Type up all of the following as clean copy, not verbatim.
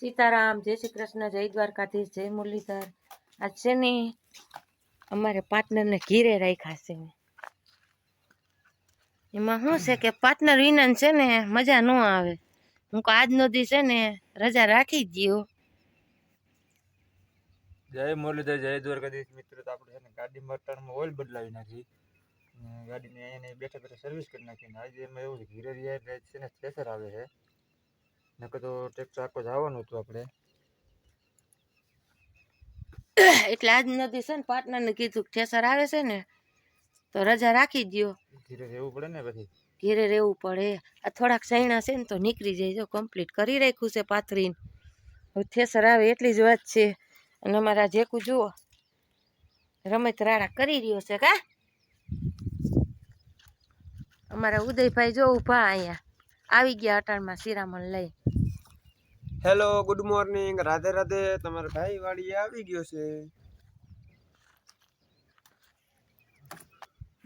સીતારામ, જય શ્રી કૃષ્ણ, જય દ્વારકાધીશ, જય મુરલીધર. આજ છે ને અમારે પાર્ટનરને ઘીરે રાખ્યા છે. એમાં શું છે કે પાર્ટનર વિના છે ને મજા ન આવે. હું આજનો દી છે ને રજા રાખી ગયો. જય મુરલીધર, જય દ્વારકાધીશ. મિત્રો, તો આપણે છે ને ગાડી મોટરમાં ઓઇલ બદલાવી નાખી, ગાડીને અહીંયા બેઠા બેઠા સર્વિસ કરી નાખીને આજે એમાં એવું છે ઘીરે રહ્યા એટલે છે ને થ્રેસર આવે છે. નકર તો ટ્રેક્ટર આખો જવાનું હતું આપણે. એટલે આજ નથી છે ને પાર્ટનરને કીધું થ્રેસર આવે છે ને તો રજા રાખી દયો. ઘીરે રહેવું પડે ને, પછી ઘેરે રહેવું પડે. આ થોડાક સૈણા છે ને તો નીકળી જાય. જો કમ્પ્લીટ કરી રાખ્યું છે પાથરીને. હવે થ્રેસર આવે એટલી જ વાત છે. અને અમારા જેકુ જુઓ રમત રાડા કરી રહ્યો છે. કા અમારા ઉદયભાઈ જો ઉભા અહીંયા આવી ગયા અટાણમાં શિરામણ લઈ. Hello, good morning, Radhe Radhe. તમારા ભાઈ વાડી આવી ગયો છે.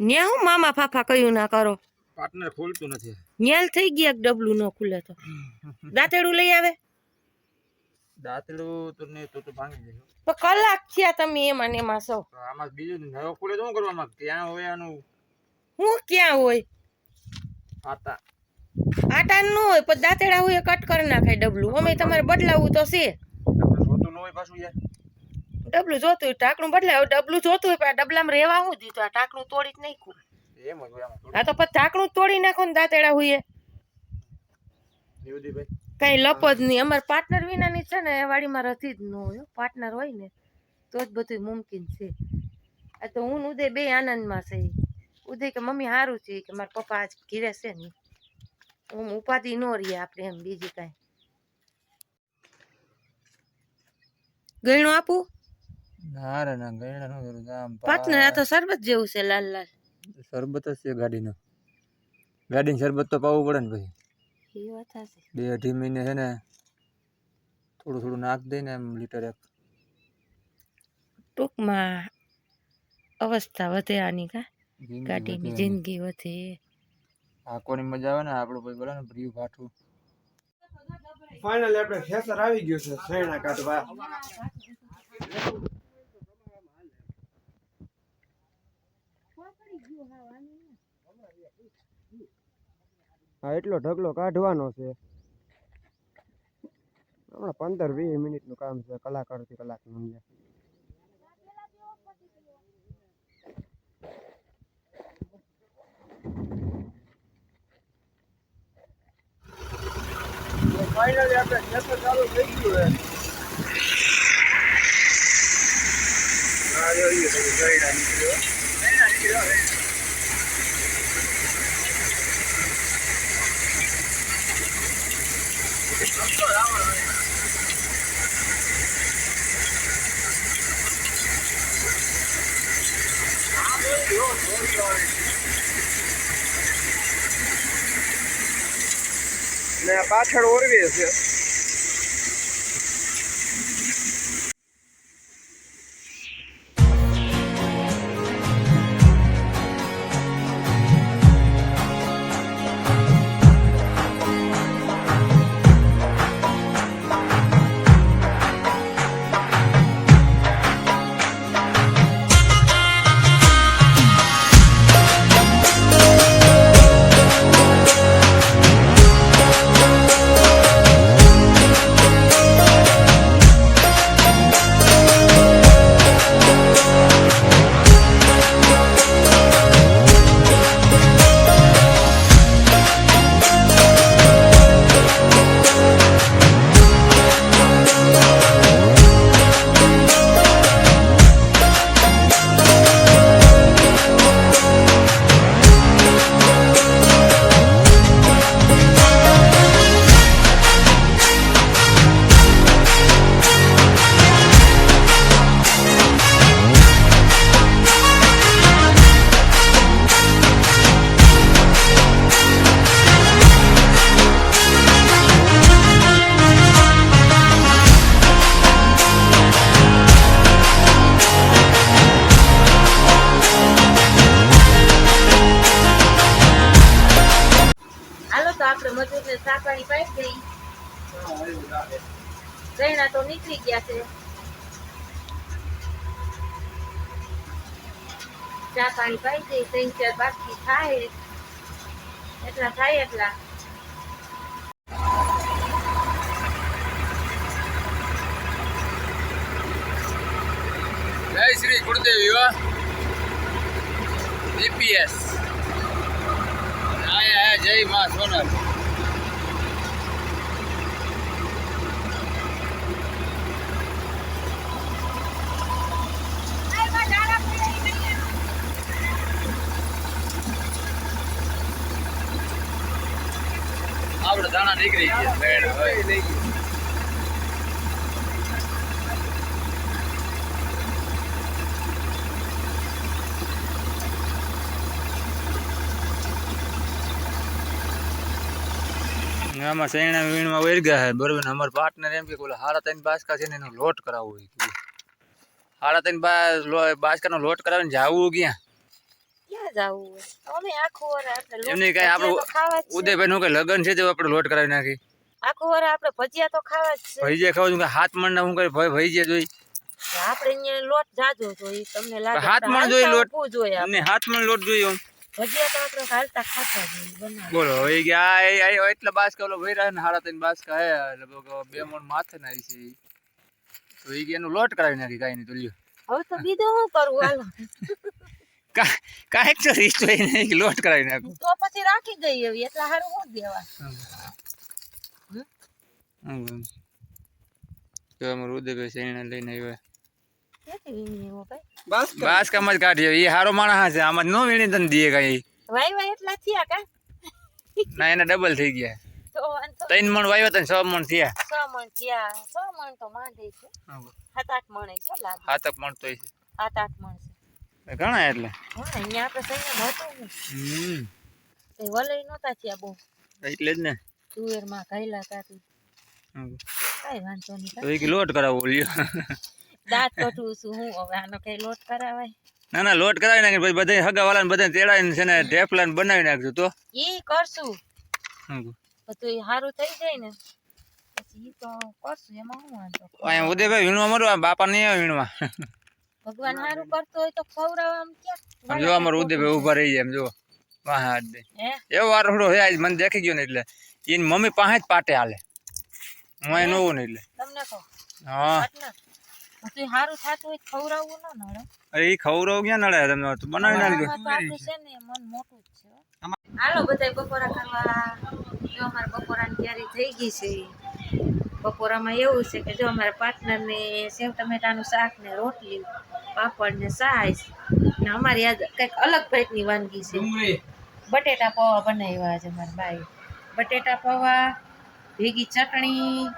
ન્યા હું મામા ફાફા કયું ના કરો. પાર્ટનર ખોલતું નથી. ન્યાલ થઈ ગયા ડબલું ન ખુલે તો દાંતેડું લઈ આવે. દાંતડું તો નહીં તો ભાંગી જશે. પણ કલાક થયા તમે એમાં ને એમાં છો. આમાં બીજું નવો ખોલે તો શું કરવામાં? ત્યાં હોય આનું હું ક્યાં હોય આટા આટા ન હોય પણ દાંતેડા હોય કટ કરી નાખાય ડબલું. અમે તમારે બદલાવવું તો છે. જોતું ન હોય પાછું યાર. ડબલું જોતું હોય ટાંકણું બદલાવ. ડબલું જોતું હોય પણ ડબલામાં રહેવા હું દીધું. આ ટાંકણું તોડી જ નાખ્યું. એમ જ હોય આમાં. આ તો પછી ટાંકણું તોડી નાખો ને દાંતેડા હોય દેવદીભાઈ કઈ લપ જ નહીં. અમારે પાર્ટનર વિનાની છે ને વાડીમાં રથી જ ન હોય. પાર્ટનર હોય ને તો જ બધું મુમકિન છે. આ તો હું ઉદય બે આનંદમાં છે. ઉદય કે મમ્મી સારું છે કે મારા પપ્પા આજ ઘીરે છે ને હું ઉપાધિ ન રહીએ આપણે એમ. બીજી કાંઈ ગયણું આપું ના રે ના, ગયણા નો કરું આમ. પાર્ટનર આ તો શરબત જેવું છે લાલ લાલ. શરબત જ છે ગાડીનો. ગાડીને શરબત તો પાવું પડે ને પછી. એ વાત હશે. 2-2.5 મહિને છે ને થોડું થોડું નાખ દે ને એમ લીટર એક. ટૂંકમાં અવસ્થા વધે આની. કા ગાડીની જિંદગી વધે. આકોની મજા આવે ને આપણો ભાઈ બોલે ને ભર્યું ભાઠું. ફાઇનલી આપણે ખેસર આવી ગયું છે સૈણા કાઢવા. હા, એટલો ઢગલો કાઢવાનો છે. હમણાં 15-20 મિનિટનું કામ છે. કલાક અડધી કલાકનું. ફાઇનલી આપણે ખેતર ચાલુ થઈ ગયું છે. હા, જોઈએ બધું ગયડા નીકળ્યો. ને પાછળ ઓરવે છે. આપણે મજૂરને ચા પાણી પાઈ દઈ. સૈણા તો નીકળી ગયા છે. ચા પાણી પાઈ દઈ, 3-4 બાકી થાય એટલા થાય એટલા. જય શ્રી ગુરુદેવ બીપીએસ આયા જય માં સોનલ. આપણે દાણા નીકળી ગયા બેડ હવે. આમાં સૈણા વીણમાં વહી ગયા છે બરોબર ને. અમારા પાર્ટનર એમ કે ઓલા 3.5 બાસકા છે ને એનો લોટ કરાવવો હોય. 3.5 બાસકાનો લોટ કરાવીને જાવું ક્યાં? ક્યાં જાવું હોય? અમે આખું વર આપણે લોટ એમની કઈ આપણે ભજીયા તો ખાવા જ છે. ઉદયભાઈ નું કઈ લગન છે તો આપણે લોટ કરાવી નાખી. આખું વર આપણે ભજીયા તો ખાવા જ છે. ભૈજે ખાવ છું કે 7 મણ ના હું કરી ભૈજે જોઈ. આપણે અહીંયા લોટ જાજો જોઈએ તમને લાગે. 7 મણ જોઈ લોટ. જોઈએ અમને 7 મણ લોટ જોઈએ. ભજીયા તો આપણે હાલતા ખાતા જોઈએ બનાવે. બોલો હવે કે આ એટલા બાસકા ઓલો ભઈ રહ્યા ને 3.5 બાસકા હે લગભગ 2 મણ માથે ના આવી છે. તો એ કે એનું લોટ કરાવી નાખી કાઈ નહીં તો લ્યો. હવે તો બીજું શું કરવું હાલો. કાંઈક તો રીત હોય નહીં લોટ કરાવી નાખું તો પછી રાખી ગઈ એવી એટલા હારું હું દેવા. તો અમારું ઉદયભાઈ સૈણા લઈને આવ્યા. કેતી વીણી એવો ભાઈ. બસ બાસકામાં જ કાઢ્યો. એ હારો માણસ છે આમાં નો વીણી તને દે કઈ. વાય એટલા થયા કા? ના એના ડબલ થઈ ગયા. તો વાંધો 3 મણ વાવ્યા તને 6 મણ થયા. 6 મણ થયા. 6 મણ તો માંડે છે. 7-8 મણ છે લાગે. 7 મણ તો છે. 7-8 મણ છે. ઘણા એટલે. હા અહીંયા આપણે સૈના હતું ને. એ વલઈ નહોતા થયા બહુ. એટલે જ ને. તુવેરમાં ઘાયલા કાઢી. કાંઈ વાંધો નહીં. તો એ કે લોટ કરાવવો લ્યો. દાંત કઢું છું હું હવે આનો કઈ લોટ કરાવાય? ના ના લોટ કરાવી નાખી પછી બધા હગા વાળા ને બધા તેડાવીને છે ને ઢેફલા ને બનાવી નાખજો તો. ઈ કરશું તો એ સારું થઈ જાય ને પછી ઈ તો કરશું એમાં શું વાંધો. અહીંયા ઉદયભાઈ વીણવા મારું બાપા નહીં આવે વીણવા. ભગવાન સારું કરતો હોય તો ખવડાવવામાં ક્યાં. જો અમારું ઉદયભાઈ ઉભા રહી જાય એમ જો વાહ હાથ દે. હે એવો વાર થોડો હે આજ મને દેખી ગયો ને એટલે એની મમ્મી પાસે જ પાટે હાલે. હું અહીં નવું ને એટલે તમને કહો હા તો સારું થતું હોય ખવડાવવું ના નડે. અરે એ ખવડાવ ક્યાં નડે તમને તો બનાવી નાખજો. તો આપણું છે ને મન મોટું જ છે. હાલો બધા બપોરા કરવા. જો અમારે બપોરાની તૈયારી થઈ ગઈ છે. બપોરામાં એવું છે કે જો અમારા પાર્ટનરને સેવ ટમેટાનું શાક ને રોટલી પાપડ ને સાઈઝ ને અમારી યાદ કંઈક અલગ ટાઈપની વાનગી છે. બટેટા પૌવા બનાવ્યા છે મારા બાઈ. બટેટા પૌવા ભેગી ચટણી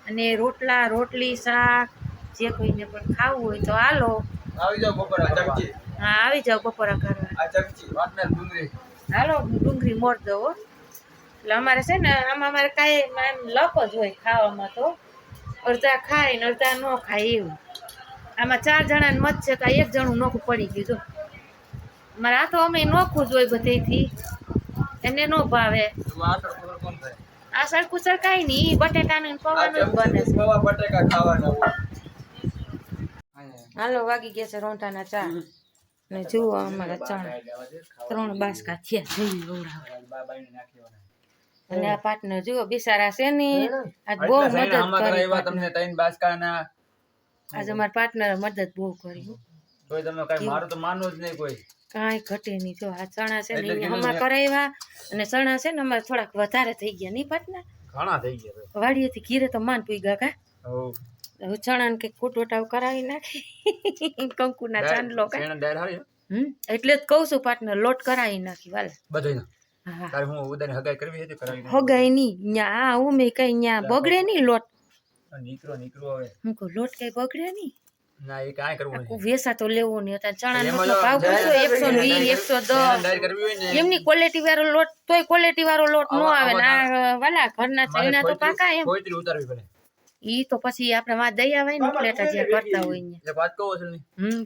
અને રોટલા રોટલી શાક જે કોઈને પણ ખાવું હોય તો હાલો આવી જાવ બપોરા ચમચી. હા આવી જાઓ બપોરા કરવા. આ ચમચી વાટના ડુંગળી. હાલો ડુંગળી મોર દો. એટલે અમારે છે ને આમાં અમારે કાંઈ એમ લપ જ હોય ખાવામાં તો અડધા ખાય ને અડધા ન ખાય એવું. આમાં 4 જણાને મત છે કાંઈ 1 જણું નોખું પડી ગયું જો. અમારે આ તો અમે નોખું જ હોય બધેથી એને ન ભાવે. આ સરકુસર કાંઈ નહીં બટેટાનું પૌવાનું જ બને છે. બટેકા ખાવાના. હાલો વાગી ગયા છે રોંઠાના 4 ને જુઓ અમારા ચણા 3 બાસકા થયા જોઈ રોડાવે. અને આ પાર્ટનર જુઓ બિચારા છે ને આજ બહુ મદદ કરી. તમને 3 બાસકાના આજે અમારા પાર્ટનરે મદદ બહુ કરી. તોય તમે કઈ મારું તો માનવું જ નહીં કોઈ. કાંઈ ઘટે નહીં. જો આ ચણા છે ને અહીંયા હમા કરાવ્યા અને ચણા છે ને અમારે થોડાક વધારે થઈ ગયા નહીં પાર્ટનર? ઘણા થઈ ગયા વાડીએથી ઘીરે તો માન પૂગ્યા કા. હો હવે ચણાને કંઈક કૂટવટાવ કરાવી નાખી કંકુના ચાંદલો કા. એટલે જ કહું છું પાર્ટનર લોટ કરાવી નાખી વાલે બધું. હા તારે હું ઉદાને હગાઈ કરવી હતી કરાવી હગાઈ નહીં ન્યા આ ઉમે કઈ ન્યા બગડે નહીં લોટ. નીકળો હવે હું કહું લોટ કઈ બગડે નહીં. ના એ કાંઈ કરવું નહીં. વેસા તો લેવો નહીં હતા ચણાનો ભાવ પૂછો 120 110 કરવી હોય ને એમની ક્વોલિટી વાળો લોટ તોય ક્વોલિટી વાળો લોટ નો આવે ને આ વાલા ઘરના ચણા તો પાકા એમ. કોઈતરી ઉતારવી પડે. ઈ તો પછી આપણે માં દઈ આવે ને પ્લેટા જે કરતા હોય ને. એક વાત કહું છું ને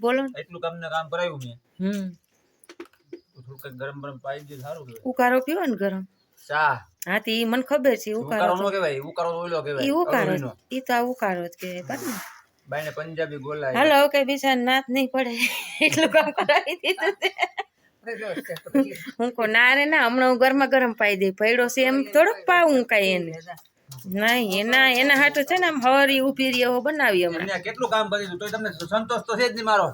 બોલો ને. એટલું કામ કરાવ્યું મેં થોડુંક ગરમ પાઈ દે સારું કહેવાય. ઉકારો પીવો ને ગરમ ચા હા તે ઈ મને ખબર છે ઉકાળો ઉકારો નો કહેવાય, ઉકારો તો ઓલો કહેવાય, ઈ ઉકાળો અરુણીનો. ઈ તો આ ઉકાળો જ કહેવાય બરાબર. બાઈને પંજાબી બોલાય. હાલો હવે કઈ બિચાર નાત નહીં પડે એટલું કામ કરાવી દીધું છે. હું કહું ના રે ના હમણાં હું ગરમા ગરમ પાઈ દઈ પડ્યો છે એમ થોડોક પાવું કઈ એને નહીં એના હાટું છે ને આમ હરી ઉભી રહી એવો બનાવી હમણાં. એમને કેટલું કામ કરી દીધું તોય તમને સંતોષ તો છે જ નહીં મારો.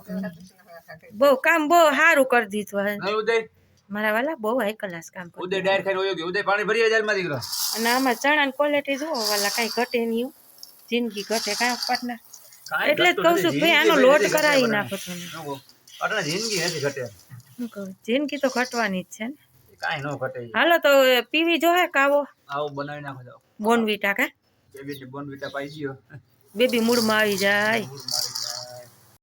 બહુ કામ બહુ સારું કરી દીધું હવે. નહીં ઉદય, મારા વાલા બહુ હાઈ ક્લાસ કામ કરે. ઉદય ડાયર ખાઈને વયો ગયો. ઉદય પાણી ભરી આવે જેલમાં દીકરો. અને આમાં ચણાની ક્વોલિટી જુઓ વાલા કઈ ઘટે નહીં હો. જિંદગી ઘટે કાંઈ પાર્ટનર. કાંઈ એટલે જ ઘટતું કહું છું નથી. ભાઈ આનો જિંદગી લોટ નથી ઘટે કરાવી બધાને. નાખો તમે. જોવો, અટલે જિંદગી નથી ઘટે. શું કહું જિંદગી તો ઘટવાની જ છે ને. કાંઈ ન ઘટે. હાલો તો પીવી જો હે કાવો આવું બનાવી નાખો જાઓ. બોનવીટા કા બેબીને બોર્નવિટા પાઈ દ્યો. બેબી મૂડમાં આવી જાય. મૂળમાં